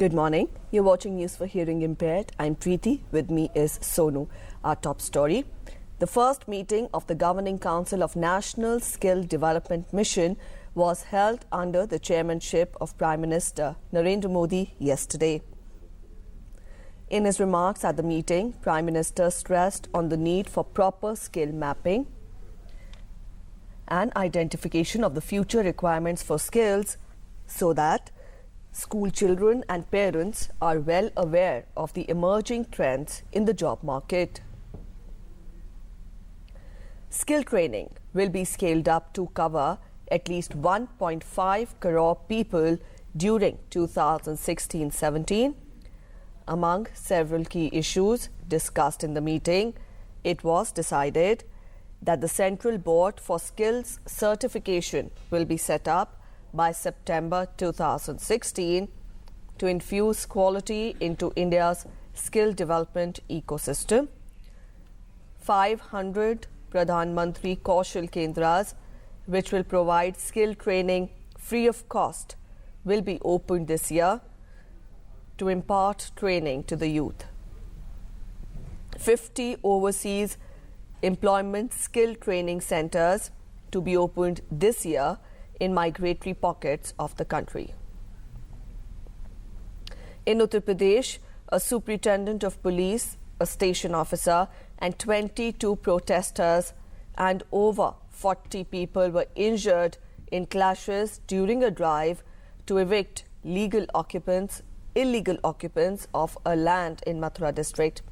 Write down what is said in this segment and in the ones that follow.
Good morning. You're watching News for Hearing Impaired. I'm Preeti. With me is Sonu. Our top story. The first meeting of the Governing Council of National Skill Development Mission was held under the chairmanship of Prime Minister Narendra Modi yesterday. In his remarks at the meeting, Prime Minister stressed on the need for proper skill mapping and identification of the future requirements for skills so that school children and parents are well aware of the emerging trends in the job market. Skill training will be scaled up to cover at least 1.5 crore people during 2016-17. Among several key issues discussed in the meeting, it was decided that the Central Board for Skills Certification will be set up by September 2016 to infuse quality into India's skill development ecosystem. 500 Pradhan Mantri Kaushal Kendras, which will provide skill training free of cost, will be opened this year to impart training to the youth. 50 overseas employment skill training centers to be opened this year in migratory pockets of the country. In Uttar Pradesh, a superintendent of police, a station officer, and 22 protesters and over 40 people were injured in clashes during a drive to evict illegal occupants of a land in Mathura district.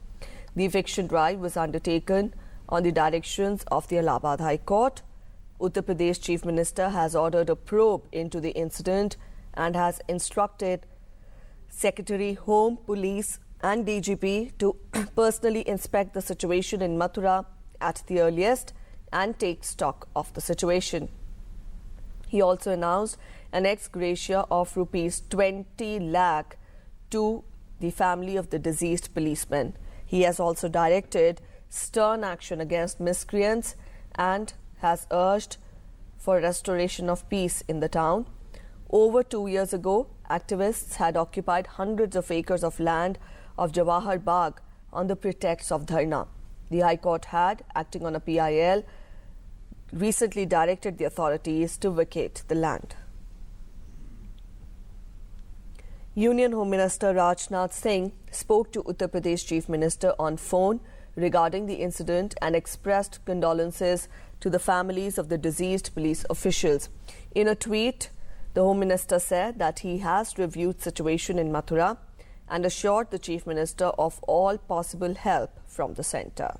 The eviction drive was undertaken on the directions of the Allahabad High Court. Uttar Pradesh Chief Minister has ordered a probe into the incident and has instructed Secretary Home, Police and DGP to personally inspect the situation in Mathura at the earliest and take stock of the situation. He also announced an ex gratia of rupees 20 lakh to the family of the deceased policeman. He has also directed stern action against miscreants and has urged for restoration of peace in the town. Over 2 years ago, activists had occupied hundreds of acres of land of Jawahar Bagh on the pretext of dharna. The High Court had, acting on a PIL, recently directed the authorities to vacate the land. Union Home Minister Rajnath Singh spoke to Uttar Pradesh Chief Minister on phone regarding the incident and expressed condolences to the families of the deceased police officials. In a tweet, the Home Minister said that he has reviewed the situation in Mathura and assured the Chief Minister of all possible help from the centre.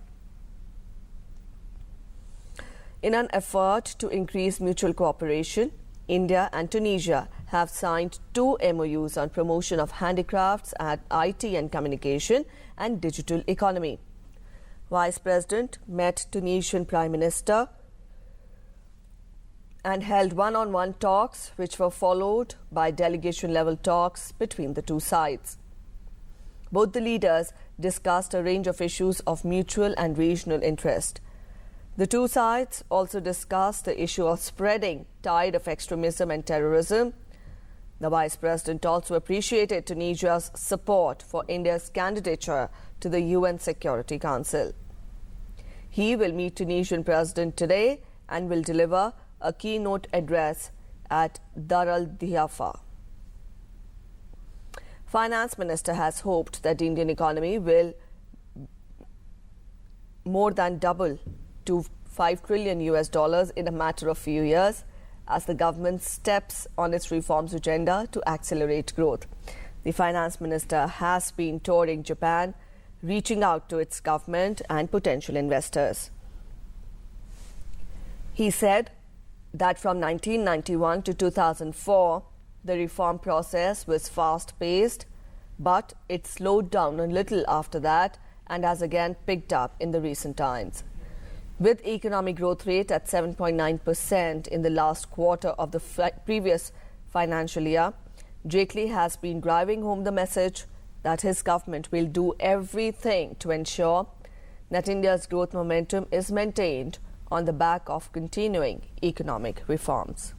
In an effort to increase mutual cooperation, India and Tunisia have signed 2 MOUs on promotion of handicrafts and IT and communication and digital economy. Vice President met Tunisian Prime Minister and held one-on-one talks, which were followed by delegation-level talks between the two sides. Both the leaders discussed a range of issues of mutual and regional interest. The two sides also discussed the issue of spreading tide of extremism and terrorism. The Vice President also appreciated Tunisia's support for India's candidature to the UN Security Council. He will meet Tunisian President today and will deliver a keynote address at Dar al-Dhiafa. Finance Minister has hoped that the Indian economy will more than double to $5 trillion in a matter of few years as the government steps on its reforms agenda to accelerate growth. The Finance Minister has been touring Japan, reaching out to its government and potential investors. He said that from 1991 to 2004, the reform process was fast-paced, but it slowed down a little after that and has again picked up in the recent times. With economic growth rate at 7.9% in the last quarter of the previous financial year, Jaitley has been driving home the message that his government will do everything to ensure that India's growth momentum is maintained on the back of continuing economic reforms.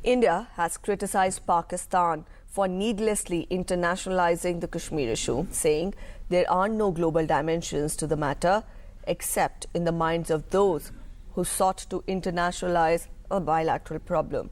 India has criticized Pakistan for needlessly internationalizing the Kashmir issue, saying there are no global dimensions to the matter except in the minds of those who sought to internationalize a bilateral problem.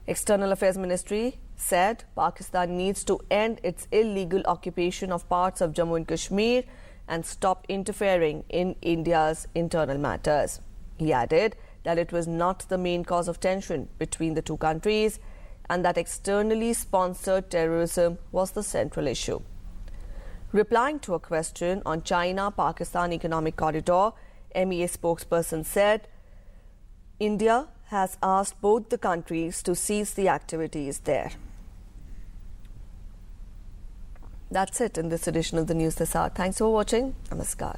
External Affairs Ministry said Pakistan needs to end its illegal occupation of parts of Jammu and Kashmir and stop interfering in India's internal matters. He added that it was not the main cause of tension between the two countries and that externally sponsored terrorism was the central issue. Replying to a question on China-Pakistan Economic Corridor, MEA spokesperson said India has asked both the countries to cease the activities there. That's it in this edition of the News This Hour. Thanks for watching. Namaskar.